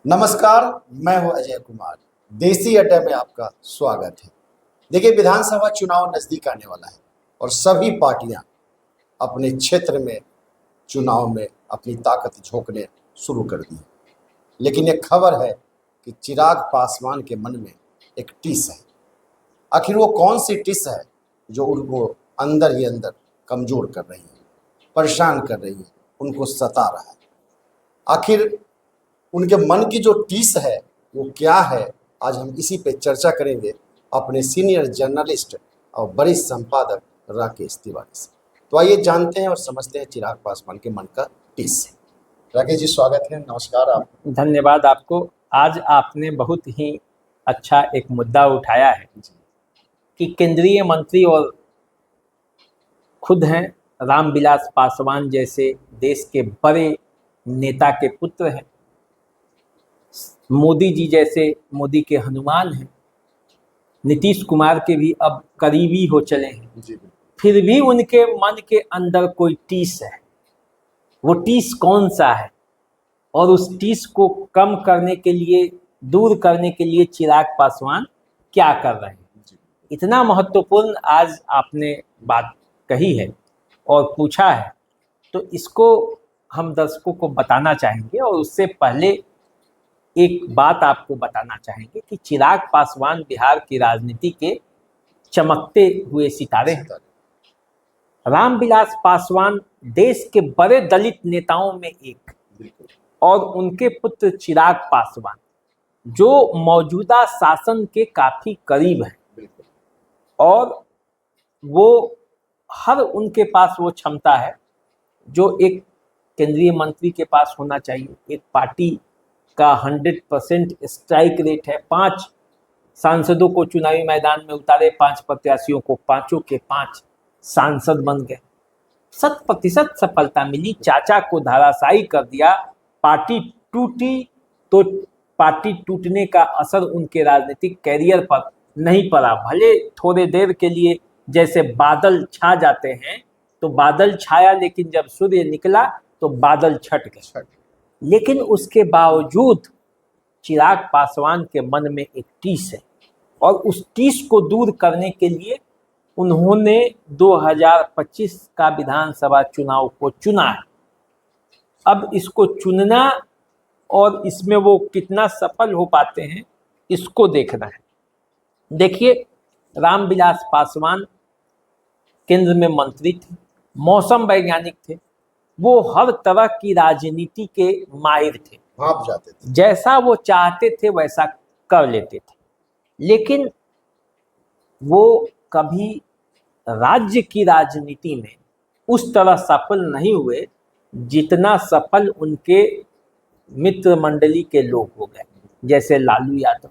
नमस्कार, मैं हूं अजय कुमार। देसी अड्डा में आपका स्वागत है। देखिए, विधानसभा चुनाव नजदीक आने वाला है और सभी पार्टियां अपने क्षेत्र में चुनाव में अपनी ताकत झोंकने शुरू कर दी है। लेकिन एक खबर है कि चिराग पासवान के मन में एक टिस है। आखिर वो कौन सी टिस है जो उनको अंदर ही अंदर कमजोर कर रही है, परेशान कर रही है, उनको सता रहा है। आखिर उनके मन की जो टीस है वो क्या है, आज हम इसी पे चर्चा करेंगे अपने सीनियर जर्नलिस्ट और वरिष्ठ संपादक राकेश तिवारी से। तो आइए जानते हैं और समझते हैं चिराग पासवान के मन का टीस। राकेश जी, स्वागत है, नमस्कार। आप धन्यवाद आपको। आज आपने बहुत ही अच्छा एक मुद्दा उठाया है कि केंद्रीय मंत्री और खुद हैं रामविलास पासवान जैसे देश के बड़े नेता के पुत्र हैं, मोदी जी जैसे मोदी के हनुमान हैं, नीतीश कुमार के भी अब करीबी हो चले हैं, फिर भी उनके मन के अंदर कोई टीस है। वो टीस कौन सा है और उस टीस को कम करने के लिए, दूर करने के लिए चिराग पासवान क्या कर रहे हैं? इतना महत्वपूर्ण आज आपने बात कही है और पूछा है, तो इसको हम दर्शकों को बताना चाहेंगे। और उससे पहले एक बात आपको बताना चाहेंगे कि चिराग पासवान बिहार की राजनीति के चमकते हुए सितारे हैं। रामविलास पासवान देश के बड़े दलित नेताओं में एक, और उनके पुत्र चिराग पासवान जो मौजूदा शासन के काफी करीब हैं, और वो हर उनके पास वो क्षमता है जो एक केंद्रीय मंत्री के पास होना चाहिए। एक पार्टी का 100% स्ट्राइक रेट है। 5 सांसदों को चुनावी मैदान में उतारे, 5 प्रत्याशियों को, 5 के 5 सांसद बन गए। 100% सफलता मिली। चाचा को धराशायी कर दिया। पार्टी टूटी तो पार्टी टूटने का असर उनके राजनीतिक कैरियर पर नहीं पड़ा। भले थोड़े देर के लिए जैसे बादल छा जाते हैं, तो बादल छाया, लेकिन जब सूर्य निकला तो बादल छट गए। लेकिन उसके बावजूद चिराग पासवान के मन में एक टीस है, और उस टीस को दूर करने के लिए उन्होंने 2025 का विधानसभा चुनाव को चुना है। अब इसको चुनना और इसमें वो कितना सफल हो पाते हैं, इसको देखना है। देखिए, रामविलास पासवान केंद्र में मंत्री थे, मौसम वैज्ञानिक थे, वो हर तरह की राजनीति के माहिर थे, भाप जाते थे, जैसा वो चाहते थे वैसा कर लेते थे। लेकिन वो कभी राज्य की राजनीति में उस तरह सफल नहीं हुए जितना सफल उनके मित्र मंडली के लोग हो गए, जैसे लालू यादव,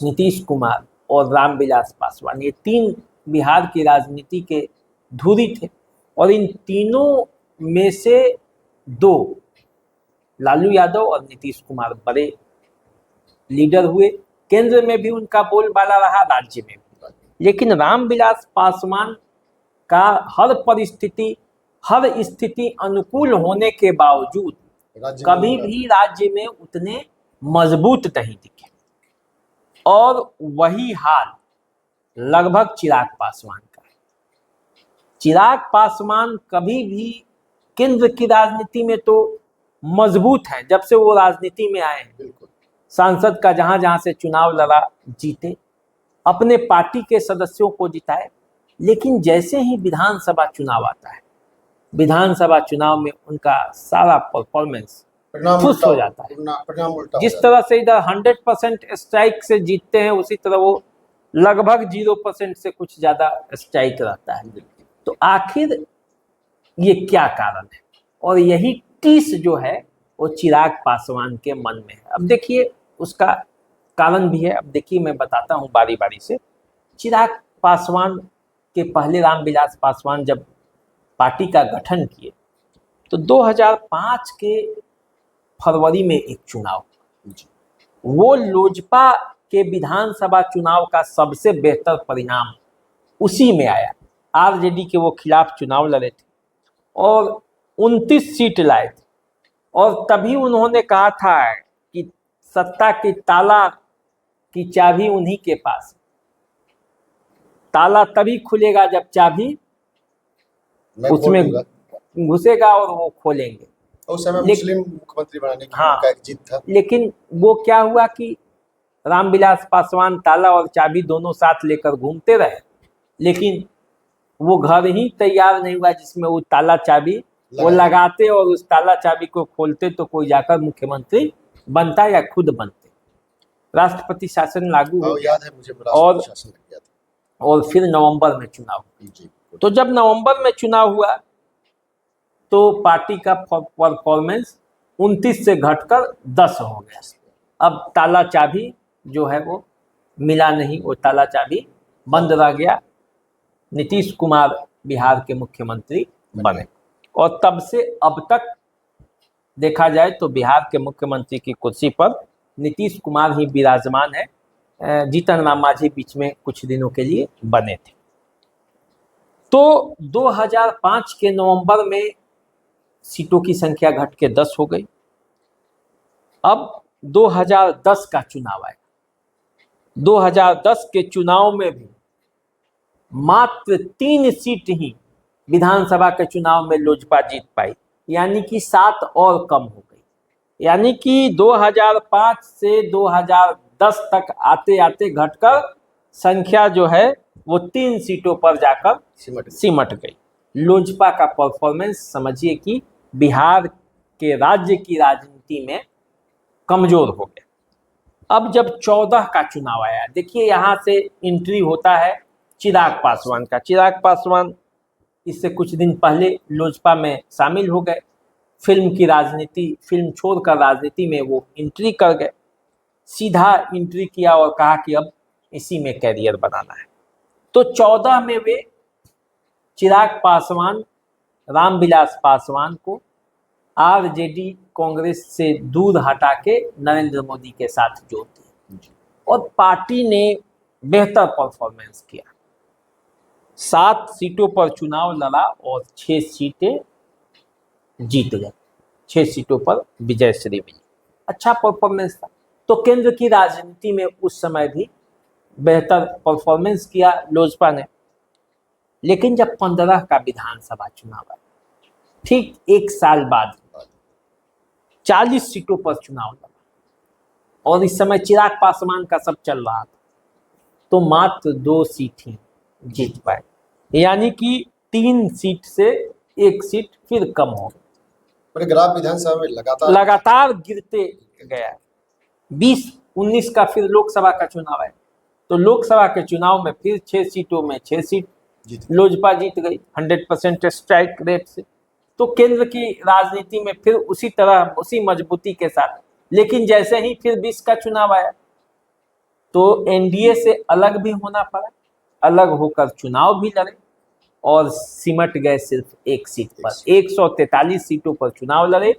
नीतीश कुमार और रामविलास पासवान। ये 3 बिहार की राजनीति के धुरी थे, और इन तीनों में से 2, लालू यादव और नीतीश कुमार, बड़े लीडर हुए। केंद्र में भी उनका बोलबाला रहा, राज्य में भी। लेकिन रामविलास पासवान का हर परिस्थिति, हर स्थिति अनुकूल होने के बावजूद कभी भी राज्य में उतने मजबूत नहीं दिखे। और वही हाल लगभग चिराग पासवान का है। चिराग पासवान कभी भी केंद्र की राजनीति में तो मजबूत है, जब से वो राजनीति में आए हैं। सांसद का जहां जहां से चुनाव लड़ा, जीते, अपने पार्टी के सदस्यों को जिताए। लेकिन जैसे ही विधानसभा चुनाव आता है, विधानसभा चुनाव में उनका सारा परफॉर्मेंस खुश हो जाता है। जिस तरह से इधर 100% स्ट्राइक से जीतते हैं, उसी तरह वो लगभग 0% से कुछ ज्यादा स्ट्राइक रहता है। तो आखिर ये क्या कारण है? और यही टीस जो है वो चिराग पासवान के मन में है। अब देखिए, उसका कारण भी है। अब देखिए, मैं बताता हूँ बारी बारी से। चिराग पासवान के पहले रामविलास पासवान जब पार्टी का गठन किए, तो 2005 के फरवरी में एक चुनाव, वो लोजपा के विधानसभा चुनाव का सबसे बेहतर परिणाम उसी में आया। आरजेडी के वो खिलाफ चुनाव लड़े थे और 29 सीट लाए थे। और तभी उन्होंने कहा था कि सत्ता की ताला की चाबी उन्हीं के पास। ताला तभी खुलेगा जब चाबी मैं खोल उसमें दूंगा। घुसेगा और वो खोलेंगे। उस समय लेकिन- मुस्लिम मुख्यमंत्री बनाने की हाँ। उनका एक जिद था। लेकिन वो क्या हुआ कि रामविलास पासवान ताला और चाबी दोनों साथ लेकर घूमते रहे, लेकिन वो घर ही तैयार नहीं हुआ जिसमें वो ताला चाबी वो लगाते और उस ताला चाबी को खोलते तो कोई जाकर मुख्यमंत्री बनता या खुद बनते। राष्ट्रपति शासन लागू हो हाँ, गया याद है मुझे, और- राष्ट्रपति शासन लग गया था। और फिर नवंबर में चुनाव हुआ। जी। तो जब नवंबर में चुनाव हुआ तो पार्टी का परफॉर्मेंस 29 से घटकर 10 हो गया। अब ताला चाबी जो है वो मिला नहीं, वो ताला चाबी बंद रह गया। नीतीश कुमार बिहार के मुख्यमंत्री बने और तब से अब तक देखा जाए तो बिहार के मुख्यमंत्री की कुर्सी पर नीतीश कुमार ही विराजमान है। जीतन राम मांझी बीच में कुछ दिनों के लिए बने थे। तो 2005 के नवंबर में सीटों की संख्या घट के 10 हो गई। अब 2010 का चुनाव आएगा। 2010 के चुनाव में भी मात्र 3 सीट ही विधानसभा के चुनाव में लोजपा जीत पाई, यानी कि 7 और कम हो गई। यानी कि 2005 से 2010 तक आते आते घटकर संख्या जो है वो 3 सीटों पर जाकर सिमट गई। लोजपा का परफॉर्मेंस समझिए कि बिहार के राज्य की राजनीति में कमजोर हो गया। अब जब 14 का चुनाव आया, देखिए यहाँ से एंट्री होता है चिराग पासवान का। चिराग पासवान इससे कुछ दिन पहले लोजपा में शामिल हो गए। फिल्म की राजनीति, फिल्म छोड़कर राजनीति में वो एंट्री कर गए। सीधा एंट्री किया और कहा कि अब इसी में कैरियर बनाना है। तो 14 में वे चिराग पासवान रामविलास पासवान को आरजेडी कांग्रेस से दूर हटा के नरेंद्र मोदी के साथ जोड़ दिया और पार्टी ने बेहतर परफॉर्मेंस किया। 7 सीटों पर चुनाव लड़ा और 6 सीटें जीत गए। 6 सीटों पर विजयश्री मिली। अच्छा परफॉर्मेंस था। तो केंद्र की राजनीति में उस समय भी बेहतर परफॉर्मेंस किया लोजपा ने। लेकिन जब 15 का विधानसभा चुनाव आया, ठीक 1 साल बाद 40 सीटों पर चुनाव लड़ा और इस समय चिराग पासवान का सब चल रहा था, तो मात्र 2 सीट ही जीत पाए, यानी कि 3 सीट से 1 सीट फिर कम हो गई। पर ग्राम विधानसभा में लगातार गिरते गया। 2019 का फिर लोकसभा का चुनाव है, तो लोकसभा के चुनाव में फिर 6 सीटों में 6 सीट लोजपा जीत गई 100% स्ट्राइक रेट से। तो केंद्र की राजनीति में फिर उसी तरह उसी मजबूती के साथ, लेकिन जैसे ही फिर 20 का चुनाव आया तो एनडीए से अलग भी होना पड़ा, अलग होकर चुनाव भी लड़े और सिमट गए सिर्फ 1 सीट पर। 143 सीटों पर चुनाव लड़े,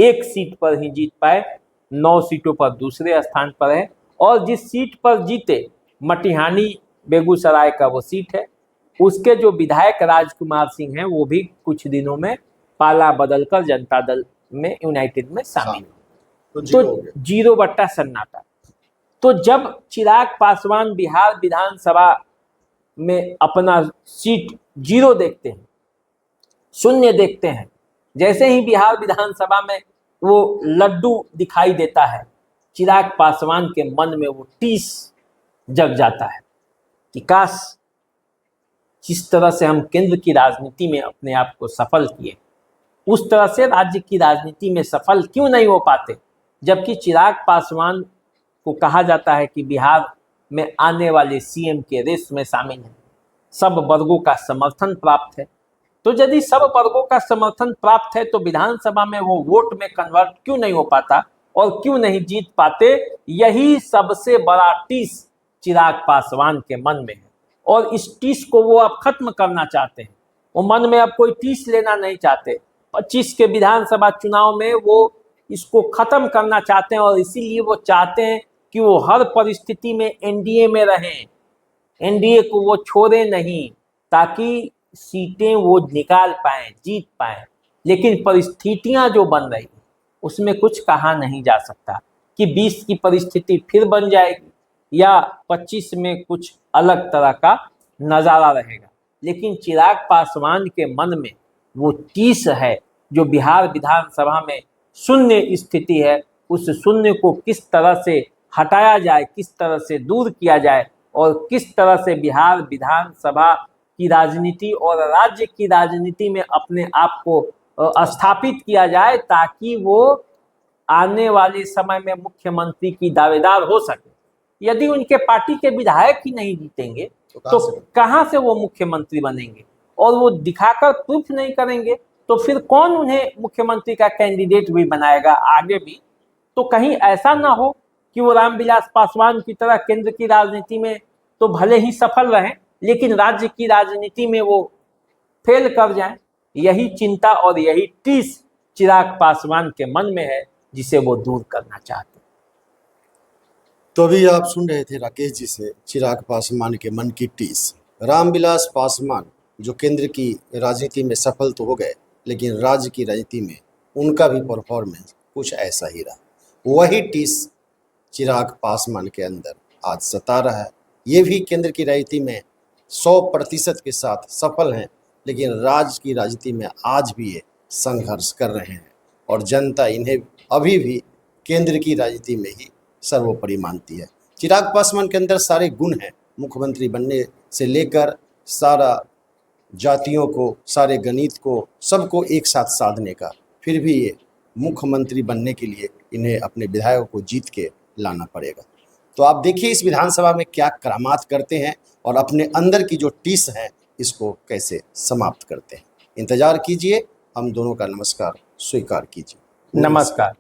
1 सीट पर ही जीत पाए, 9 सीटों पर दूसरे स्थान पर है। और जिस सीट पर जीते, मटिहानी बेगूसराय का वो सीट है, उसके जो विधायक राजकुमार सिंह हैं वो भी कुछ दिनों में पाला बदलकर जनता दल में यूनाइटेड में शामिल हो। तो 0 सन्नाटा। तो जब चिराग पासवान बिहार विधानसभा में अपना सीट 0 देखते हैं, शून्य देखते हैं, जैसे ही बिहार विधानसभा में वो लड्डू दिखाई देता है, चिराग पासवान के मन में वो टीस जग जाता है कि काश जिस तरह से हम केंद्र की राजनीति में अपने आप को सफल किए, उस तरह से राज्य की राजनीति में सफल क्यों नहीं हो पाते। जबकि चिराग पासवान को कहा जाता है कि बिहार में आने वाले सीएम के रेस में शामिल है, सब वर्गों का समर्थन प्राप्त है। तो यदि सब वर्गों का समर्थन प्राप्त है तो विधानसभा में वो वोट में कन्वर्ट क्यों नहीं हो पाता और क्यों नहीं जीत पाते। यही सबसे बड़ा टीस चिराग पासवान के मन में है और इस टीस को वो अब खत्म करना चाहते हैं। वो मन में अब कोई टीस लेना नहीं चाहते। 25 के विधानसभा चुनाव में वो इसको खत्म करना चाहते हैं और इसीलिए वो चाहते हैं कि वो हर परिस्थिति में एनडीए में रहें, एनडीए को वो छोड़े नहीं, ताकि सीटें वो निकाल पाएं, जीत पाएं। लेकिन परिस्थितियां जो बन रही उसमें कुछ कहा नहीं जा सकता। कि 20 की परिस्थिति फिर बन जाएगी या 25 में कुछ अलग तरह का नज़ारा रहेगा। लेकिन चिराग पासवान के मन में वो टीस है जो बिहार विधानसभा में शून्य स्थिति है, उस शून्य को किस तरह से हटाया जाए, किस तरह से दूर किया जाए और किस तरह से बिहार विधानसभा की राजनीति और राज्य की राजनीति में अपने आप को स्थापित किया जाए ताकि वो आने वाले समय में मुख्यमंत्री की दावेदार हो सके। यदि उनके पार्टी के विधायक ही नहीं जीतेंगे तो कहां से वो मुख्यमंत्री बनेंगे, और वो दिखाकर प्रूफ नहीं करेंगे तो फिर कौन उन्हें मुख्यमंत्री का कैंडिडेट भी बनाएगा आगे भी। तो कहीं ऐसा ना हो कि वो रामविलास पासवान की तरह केंद्र की राजनीति में तो भले ही सफल रहें लेकिन राज्य की राजनीति में वो फेल कर जाएं। यही चिंता और यही टीस चिराग पासवान के मन में है जिसे वो दूर करना चाहते हैं। तो अभी आप सुन रहे थे राकेश जी से चिराग पासवान के मन की टीस। रामविलास पासवान जो केंद्र की राजनीति में सफल तो हो गए लेकिन राज्य की राजनीति में उनका भी परफॉर्मेंस कुछ ऐसा ही रहा। वही टीस चिराग पासवान के अंदर आज सता रहा है। ये भी केंद्र की राजनीति में 100% के साथ सफल हैं लेकिन राज्य की राजनीति में आज भी ये संघर्ष कर रहे हैं और जनता इन्हें अभी भी केंद्र की राजनीति में ही सर्वोपरि मानती है। चिराग पासवान के अंदर सारे गुण हैं, मुख्यमंत्री बनने से लेकर सारा जातियों को, सारे गणित को, सबको एक साथ साधने का। फिर भी ये मुख्यमंत्री बनने के लिए इन्हें अपने विधायकों को जीत के लाना पड़ेगा। तो आप देखिए इस विधानसभा में क्या करामात करते हैं और अपने अंदर की जो टीस है इसको कैसे समाप्त करते हैं। इंतजार कीजिए, हम दोनों का नमस्कार स्वीकार कीजिए। नमस्कार।